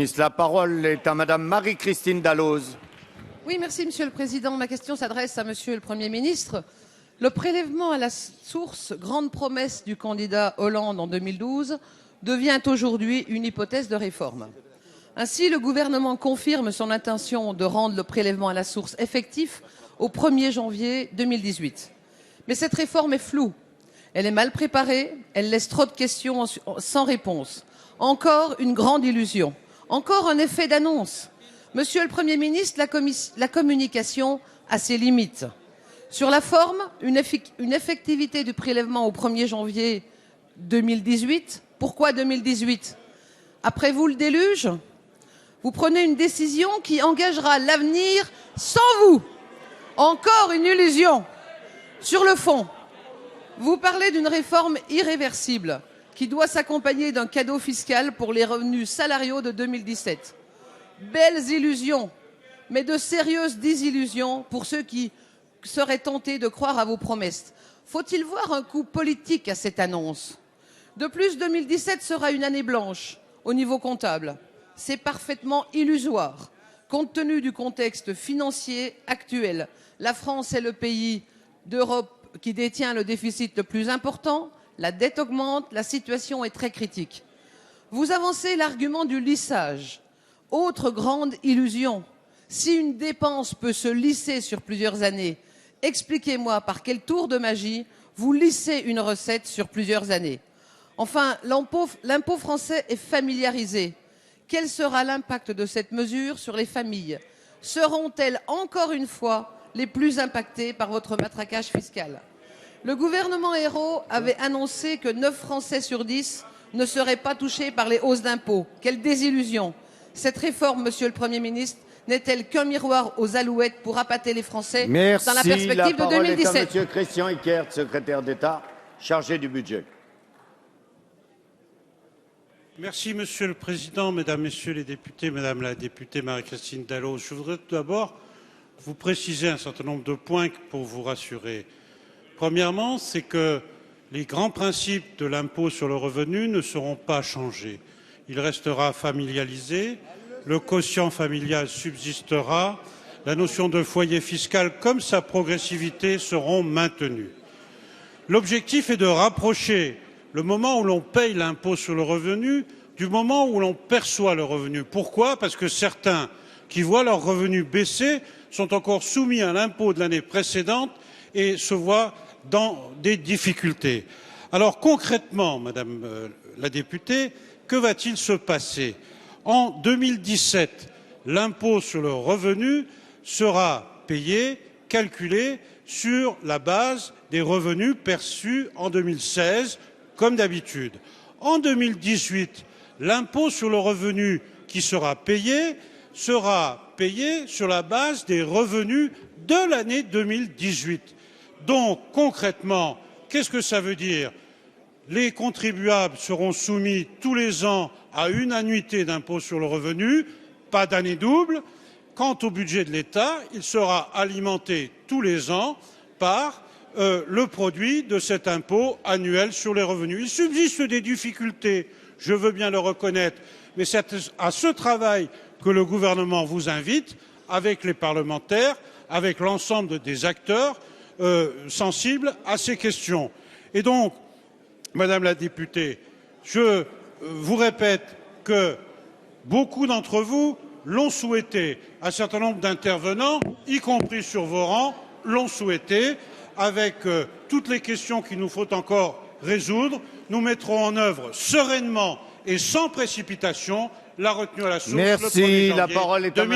ministre. La parole est à Madame Marie-Christine Dalloz. Oui, merci Monsieur le Président. Ma question s'adresse à Monsieur le Premier ministre. Le prélèvement à la source, grande promesse du candidat Hollande en 2012, devient aujourd'hui une hypothèse de réforme. Ainsi, le gouvernement confirme son intention de rendre le prélèvement à la source effectif au 1er janvier 2018. Mais cette réforme est floue. Elle est mal préparée, elle laisse trop de questions sans réponse. Encore une grande illusion. Encore un effet d'annonce. Monsieur le Premier ministre, la communication a ses limites. Sur la forme, une effectivité du prélèvement au 1er janvier 2018. Pourquoi 2018? Après vous le déluge? Vous prenez une décision qui engagera l'avenir sans vous. Encore une illusion. Sur le fond, vous parlez d'une réforme irréversible qui doit s'accompagner d'un cadeau fiscal pour les revenus salariaux de 2017. Belles illusions, mais de sérieuses désillusions pour ceux qui seraient tentés de croire à vos promesses. Faut-il voir un coup politique à cette annonce? De plus, 2017 sera une année blanche au niveau comptable. C'est parfaitement illusoire. Compte tenu du contexte financier actuel, la France est le pays d'Europe qui détient le déficit le plus important. La dette augmente, la situation est très critique. Vous avancez l'argument du lissage. Autre grande illusion. Si une dépense peut se lisser sur plusieurs années, expliquez-moi par quel tour de magie vous lissez une recette sur plusieurs années. Enfin, l'impôt français est familiarisé. Quel sera l'impact de cette mesure sur les familles? Seront-elles encore une fois les plus impactées par votre matraquage fiscal? Le gouvernement Ayrault avait annoncé que 9 Français sur 10 ne seraient pas touchés par les hausses d'impôts. Quelle désillusion! Cette réforme, Monsieur le Premier ministre, n'est-elle qu'un miroir aux alouettes pour appâter les Français dans la perspective de 2017? La parole est à Monsieur Christian Eckert, secrétaire d'État chargé du budget. Merci Monsieur le Président, Mesdames, Messieurs les députés, Madame la députée Marie-Christine Dalloz. Je voudrais tout d'abord vous préciser un certain nombre de points pour vous rassurer. Premièrement, c'est que les grands principes de l'impôt sur le revenu ne seront pas changés. Il restera familialisé, le quotient familial subsistera, la notion de foyer fiscal comme sa progressivité seront maintenues. L'objectif est de rapprocher le moment où l'on paye l'impôt sur le revenu du moment où l'on perçoit le revenu. Pourquoi? Parce que certains qui voient leurs revenus baisser sont encore soumis à l'impôt de l'année précédente et se voient dans des difficultés. Alors concrètement, Madame la députée, que va-t-il se passer? En 2017, l'impôt sur le revenu sera payé, calculé sur la base des revenus perçus en 2016, comme d'habitude. En 2018, l'impôt sur le revenu qui sera payé sur la base des revenus de l'année 2018. Donc, concrètement, qu'est-ce que ça veut dire? Les contribuables seront soumis tous les ans à une annuité d'impôt sur le revenu, pas d'année double. Quant au budget de l'État, il sera alimenté tous les ans par le produit de cet impôt annuel sur les revenus. Il subsiste des difficultés, je veux bien le reconnaître, mais c'est à ce travail que le gouvernement vous invite, avec les parlementaires, avec l'ensemble des acteurs sensibles à ces questions. Et donc, Madame la députée, je vous répète que beaucoup d'entre vous l'ont souhaité. Un certain nombre d'intervenants, y compris sur vos rangs, l'ont souhaité. Avec toutes les questions qu'il nous faut encore résoudre, nous mettrons en œuvre sereinement et sans précipitation la retenue à la source le 1er janvier 2018.